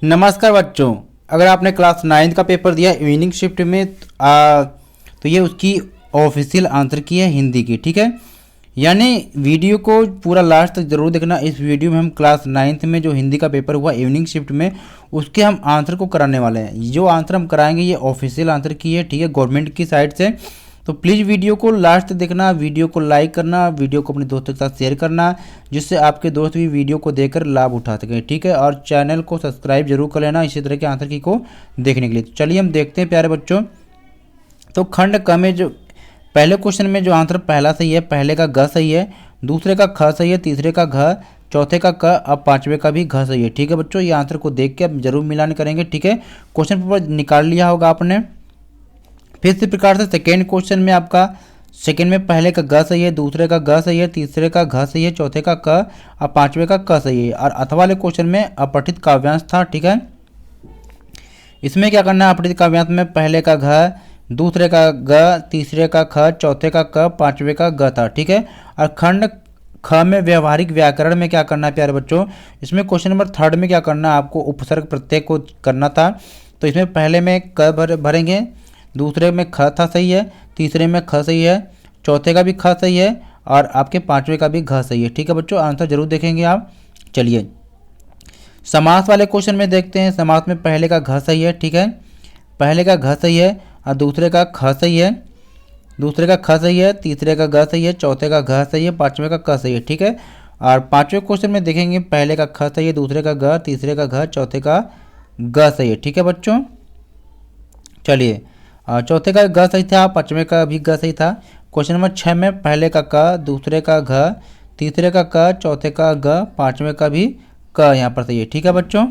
नमस्कार बच्चों। अगर आपने क्लास 9 का पेपर दिया इवनिंग शिफ्ट में तो ये उसकी ऑफिशियल आंसर की है हिंदी की। ठीक है, यानी वीडियो को पूरा लास्ट तक जरूर देखना। इस वीडियो में हम क्लास 9 में जो हिंदी का पेपर हुआ इवनिंग शिफ्ट में उसके हम आंसर को कराने वाले हैं। जो आंसर हम कराएंगे ये ऑफिशियल आंसर की है, ठीक है, गवर्नमेंट की साइड से। तो प्लीज़ वीडियो को लास्ट देखना, वीडियो को लाइक करना, वीडियो को अपने दोस्तों के साथ शेयर करना, जिससे आपके दोस्त भी वीडियो को देखकर लाभ उठा सकें। ठीक है, और चैनल को सब्सक्राइब जरूर कर लेना इसी तरह के आंसर की को देखने के लिए। तो चलिए हम देखते हैं प्यारे बच्चों। तो खंड क में जो पहले क्वेश्चन में जो आंसर पहला सही है, पहले का ग सही है, दूसरे का ख सही है, तीसरे का घ, चौथे का क, अब पांचवे का भी घ सही है। ठीक है बच्चों, ये आंसर को देख के अब जरूर मिलान करेंगे। ठीक है, क्वेश्चन पेपर निकाल लिया होगा आपने। फिर इसी प्रकार से सेकेंड क्वेश्चन में आपका सेकेंड में पहले का ग सही है, दूसरे का ग सही है, तीसरे का घ सही है, चौथे का क और पांचवे का क सही है। और अथवा वाले क्वेश्चन में अपठित काव्यांश था। ठीक है, इसमें क्या करना है, अपठित काव्यांश में पहले का घ, दूसरे का ग, तीसरे का ख, चौथे का क, पांचवे का ग था। ठीक है, और खंड ख में व्यवहारिक व्याकरण में क्या करना है प्यारे बच्चों, इसमें क्वेश्चन नंबर थर्ड में क्या करना है, आपको उपसर्ग प्रत्यय को करना था। तो इसमें पहले में क भरेंगे, दूसरे में ख था सही है, तीसरे में ख सही है, चौथे का भी ख सही है और आपके पांचवे का भी घ सही है। ठीक है बच्चों, आंसर जरूर देखेंगे आप। चलिए समास वाले क्वेश्चन में देखते हैं। समास में पहले का घ सही है, ठीक है, पहले का घ सही है और दूसरे का ख सही है, दूसरे का ख सही है, तीसरे का ग सही है, चौथे का घ सही है, पांचवे का क सही है। ठीक है, और पांचवें क्वेश्चन में देखेंगे पहले का ख सही है, दूसरे का ग, तीसरे का घ, चौथे का ग सही है। ठीक है बच्चों, चलिए चौथे का ग सही था, पांचवें का भी ग सही था। क्वेश्चन नंबर 6 में पहले का क, दूसरे का घ, तीसरे का क, चौथे का ग, पांचवें का भी क यहाँ पर सही है। ठीक है बच्चों,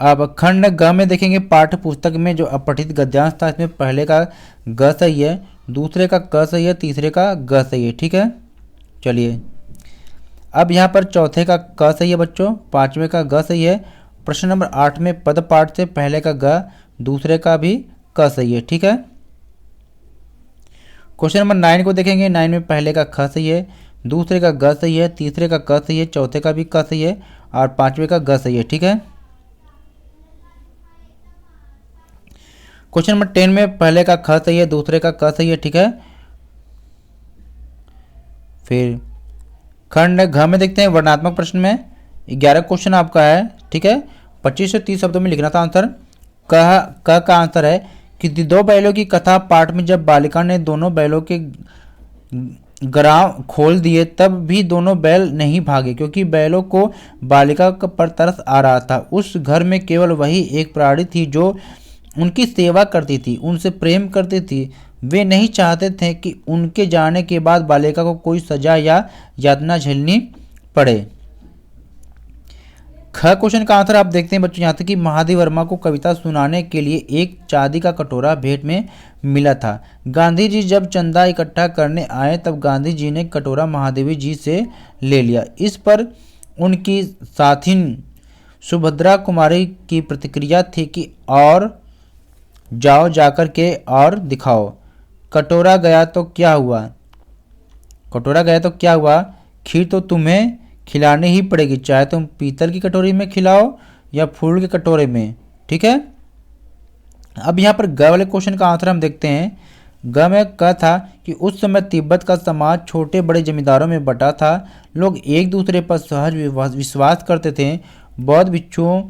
अब खंड ग में देखेंगे पाठ्य पुस्तक में जो अपठित गद्यांश था इसमें पहले का ग सही है, दूसरे का क सही है, तीसरे का ग सही है। ठीक है, चलिए अब यहाँ पर चौथे का क सही है बच्चों, पांचवें का ग सही है। प्रश्न नंबर 8 में पद पाठ से पहले का ग, दूसरे का भी क सही है। ठीक है, क्वेश्चन नंबर 9 को देखेंगे। 9 में पहले का ख सही है, दूसरे का ग सही है, तीसरे का क सही है, चौथे का भी क सही है और पांचवे का ग सही है। ठीक है, क्वेश्चन नंबर 10 में पहले का ख सही है, दूसरे का क सही है। ठीक है, फिर खंड घ में देखते हैं वर्णात्मक प्रश्न में 11 क्वेश्चन आपका है। ठीक है, 25 से 30 शब्दों में लिखना था आंसर। क का आंसर है कि दो बैलों की कथा पाठ में जब बालिका ने दोनों बैलों के ग्राम खोल दिए तब भी दोनों बैल नहीं भागे, क्योंकि बैलों को बालिका पर तरस आ रहा था। उस घर में केवल वही एक प्राणी थी जो उनकी सेवा करती थी, उनसे प्रेम करती थी। वे नहीं चाहते थे कि उनके जाने के बाद बालिका को कोई सजा या यातना झेलनी पड़े। ख क्वेश्चन का आंसर आप देखते हैं बच्चों यहाँ तक कि महादेव वर्मा को कविता सुनाने के लिए एक चांदी का कटोरा भेंट में मिला था। गांधी जी जब चंदा इकट्ठा करने आए तब गांधी जी ने कटोरा महादेवी जी से ले लिया। इस पर उनकी साथिन सुभद्रा कुमारी की प्रतिक्रिया थी कि और जाओ जाकर के और दिखाओ। कटोरा गया तो क्या हुआ, कटोरा गया तो क्या हुआ, खीर तो तुम्हें खिलानी ही पड़ेगी, चाहे तुम पीतल की कटोरी में खिलाओ या फूल के कटोरे में। ठीक है, अब यहाँ पर ग वाले क्वेश्चन का आंसर हम देखते हैं। ग में कहा था कि उस समय तिब्बत का समाज छोटे बड़े जमींदारों में बटा था। लोग एक दूसरे पर सहज विश्वास करते थे। बौद्ध भिक्षुओं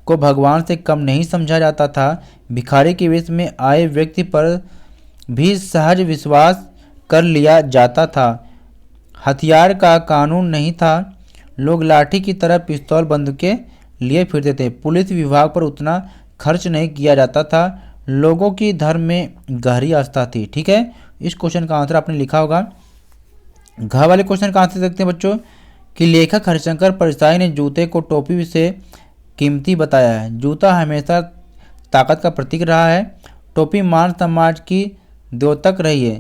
को भगवान से कम नहीं समझा जाता था। भिखारी के वेश में आए व्यक्ति पर भी सहज विश्वास कर लिया जाता था। हथियार का कानून नहीं था। लोग लाठी की तरह पिस्तौल बंदूकें लिए फिरते थे। पुलिस विभाग पर उतना खर्च नहीं किया जाता था। लोगों की धर्म में गहरी आस्था थी। ठीक है, इस क्वेश्चन का आंसर आपने लिखा होगा। घ वाले क्वेश्चन का आंसर देखते हैं बच्चों कि लेखक हरिशंकर परसाई ने जूते को टोपी से कीमती बताया है। जूता हमेशा ताकत का प्रतीक रहा है। टोपी मान सम्मान की द्योतक रही है।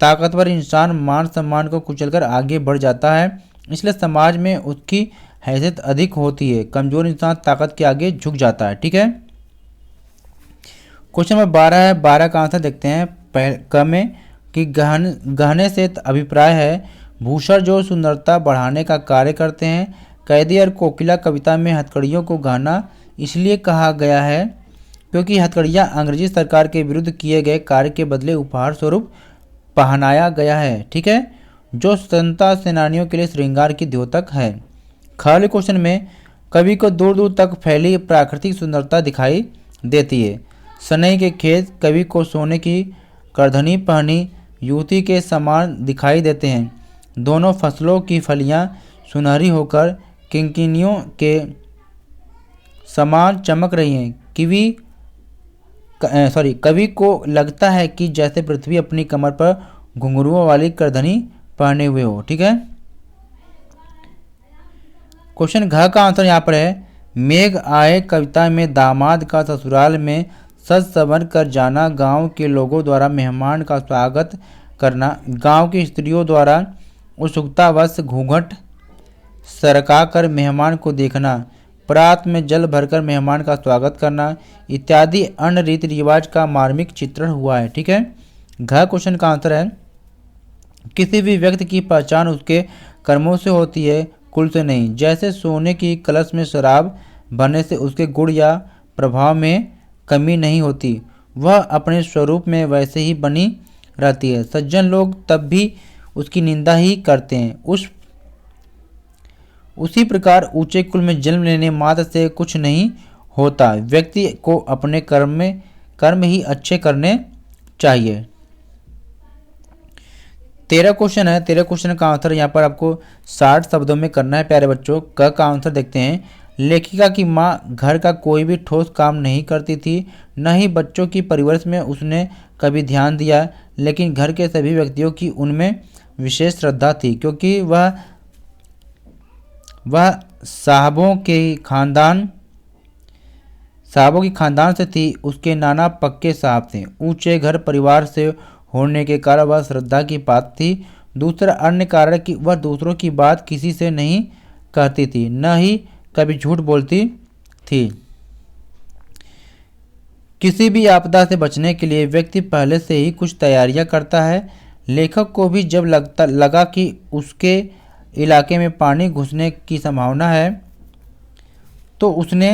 ताकतवर इंसान मान सम्मान को कुचलकर आगे बढ़ जाता है, इसलिए समाज में उसकी हैसियत अधिक होती है। कमजोर इंसान ताकत के आगे झुक जाता है। ठीक है, क्वेश्चन नंबर 12 है। 12 का आंसर देखते हैं। क में कि गहने से अभिप्राय है भूषण जो सुंदरता बढ़ाने का कार्य करते हैं। कैदी और कोकिला कविता में हथकड़ियों को गहना इसलिए कहा गया है क्योंकि हथकड़ियाँ अंग्रेजी सरकार के विरुद्ध किए गए कार्य के बदले उपहार स्वरूप पहनाया गया है, ठीक है, जो स्वतंत्रता सेनानियों के लिए श्रृंगार की द्योतक है। खाली क्वेश्चन में कवि को दूर दूर तक फैली प्राकृतिक सुंदरता दिखाई देती है। सनई के खेत कवि को सोने की करधनी पहनी युवती के समान दिखाई देते हैं। दोनों फसलों की फलियां सुनहरी होकर किंकिनियों के समान चमक रही हैं। कवि को लगता है कि जैसे पृथ्वी अपनी कमर पर घुंघरुओं वाली करधनी पहने हुए हो, ठीक है। क्वेश्चन घ का आंसर यहाँ पर है मेघ आए कविता में दामाद का ससुराल में सज संवर कर जाना, गांव के लोगों द्वारा मेहमान का स्वागत करना, गांव की स्त्रियों द्वारा उत्सुकतावश घूंघट सरका कर मेहमान को देखना, परात में जल भरकर मेहमान का स्वागत करना इत्यादि अन्य रीति रिवाज का मार्मिक चित्रण हुआ है, ठीक है। घ क्वेश्चन का आंसर है किसी भी व्यक्ति की पहचान उसके कर्मों से होती है, कुल से नहीं। जैसे सोने की कलश में शराब भरने से उसके गुण या प्रभाव में कमी नहीं होती, वह अपने स्वरूप में वैसे ही बनी रहती है। सज्जन लोग तब भी उसकी निंदा ही करते हैं। उसी प्रकार ऊंचे कुल में जन्म लेने मात्र से कुछ नहीं होता, व्यक्ति को अपने कर्म ही अच्छे करने चाहिए। 13 क्वेश्चन है। 13 क्वेश्चन का आंसर यहाँ पर आपको 60 शब्दों में करना है प्यारे बच्चों। क का आंसर देखते हैं। लेखिका की माँ घर का कोई भी ठोस काम नहीं करती थी, न ही बच्चों की परवरिश में उसने कभी ध्यान दिया, लेकिन घर के सभी व्यक्तियों की उनमें विशेष श्रद्धा थी क्योंकि वह साहबों की खानदान से थी। उसके नाना पक्के साहब थे। ऊंचे घर परिवार से होने के कारण वह श्रद्धा की पात्र थी। दूसरा अन्य कारण कि वह दूसरों की बात किसी से नहीं कहती थी, न ही कभी झूठ बोलती थी। किसी भी आपदा से बचने के लिए व्यक्ति पहले से ही कुछ तैयारियां करता है। लेखक को भी जब लगा कि उसके इलाके में पानी घुसने की संभावना है तो उसने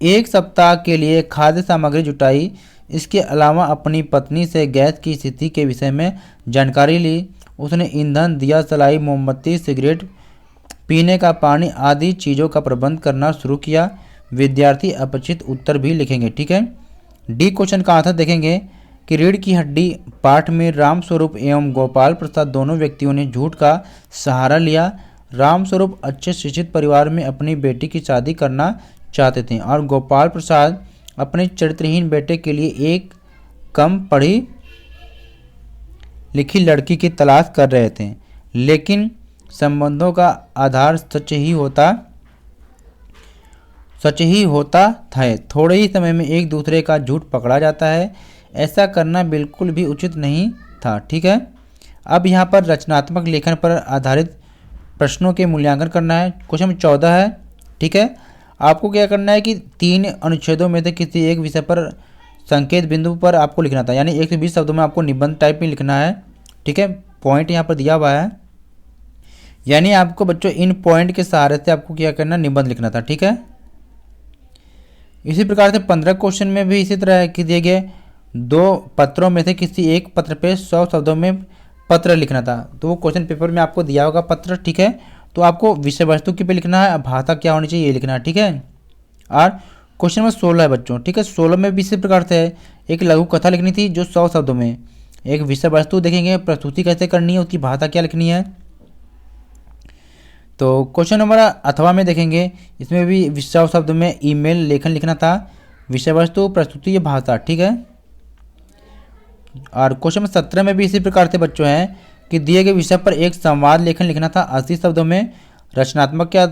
एक सप्ताह के लिए खाद्य सामग्री जुटाई। इसके अलावा अपनी पत्नी से गैस की स्थिति के विषय में जानकारी ली। उसने ईंधन, दिया सलाई, मोमबत्ती, सिगरेट, पीने का पानी आदि चीज़ों का प्रबंध करना शुरू किया। विद्यार्थी अपरिचित उत्तर भी लिखेंगे, ठीक है। डी क्वेश्चन का आंसर देखेंगे कि रीढ़ की हड्डी पाठ में रामस्वरूप एवं गोपाल प्रसाद दोनों व्यक्तियों ने झूठ का सहारा लिया। रामस्वरूप अच्छे शिक्षित परिवार में अपनी बेटी की शादी करना चाहते थे और गोपाल प्रसाद अपने चरित्रहीन बेटे के लिए एक कम पढ़ी लिखी लड़की की तलाश कर रहे थे, लेकिन संबंधों का आधार सच ही होता था। थोड़े ही समय में एक दूसरे का झूठ पकड़ा जाता है। ऐसा करना बिल्कुल भी उचित नहीं था, ठीक है। अब यहाँ पर रचनात्मक लेखन पर आधारित प्रश्नों के मूल्यांकन करना है। क्वेश्चन 14 है, ठीक है। आपको क्या करना है कि 3 अनुच्छेदों में से किसी एक विषय पर संकेत बिंदु पर आपको लिखना था, यानी 120 शब्दों में आपको निबंध टाइप में लिखना है, ठीक है। पॉइंट यहाँ पर दिया हुआ है, यानी आपको बच्चों इन पॉइंट के सहारे से आपको क्या करना, निबंध लिखना था, ठीक है। इसी प्रकार से 15 क्वेश्चन में भी इसी तरह कि दिए गए 2 पत्रों में से किसी एक पत्र पे 100 शब्दों में पत्र लिखना था। तो वो क्वेश्चन पेपर में आपको दिया होगा पत्र, ठीक है। तो आपको विषय वस्तु के पे लिखना है, भाषा क्या होनी चाहिए ये लिखना है, ठीक है। और क्वेश्चन नंबर 16 है बच्चों, ठीक है। 16 में भी इसी प्रकार से एक लघु कथा लिखनी थी जो 100 शब्दों में। एक विषय वस्तु देखेंगे, प्रस्तुति कैसे करनी है, उसकी भाषा क्या लिखनी है। तो क्वेश्चन नंबर अथवा में देखेंगे, इसमें भी 100 शब्दों में ईमेल लेखन लिखना था, विषय वस्तु, प्रस्तुति, भाषा, ठीक है। और क्वेश्चन नंबर 17 में भी इसी प्रकार से बच्चों हैं कि दिए गए विषय पर एक संवाद लेखन लिखना था 80 शब्दों में। रचनात्मक क्या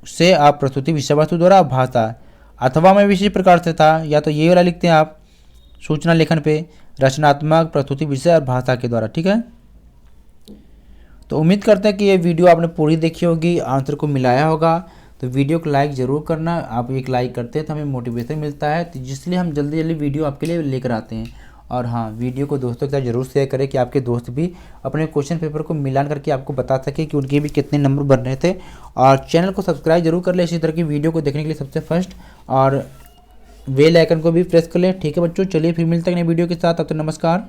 से आप प्रस्तुति, विषय वस्तु द्वारा भाषा। अथवा में भी इसी प्रकार से था, या तो ये वाला लिखते हैं आप सूचना लेखन पे, रचनात्मक, प्रस्तुति, विषय और भाषा के द्वारा, ठीक है। तो उम्मीद करते हैं कि ये वीडियो आपने पूरी देखी होगी, आंसर को मिलाया होगा। तो वीडियो को लाइक ज़रूर करना, आप एक लाइक करते हैं तो हमें मोटिवेशन मिलता है, तो जिसलिए हम जल्दी जल्दी वीडियो आपके लिए लेकर आते हैं। और हाँ, वीडियो को दोस्तों के साथ जरूर शेयर करें कि आपके दोस्त भी अपने क्वेश्चन पेपर को मिलान करके आपको बता सके कि उनके भी कितने नंबर बन रहे थे। और चैनल को सब्सक्राइब जरूर कर ले इसी तरह की वीडियो को देखने के लिए सबसे फर्स्ट, और बेल आइकन को भी प्रेस कर लें। ठीक है बच्चों, चलिए फिर मिलते हैं नए वीडियो के साथ। अब तो नमस्कार।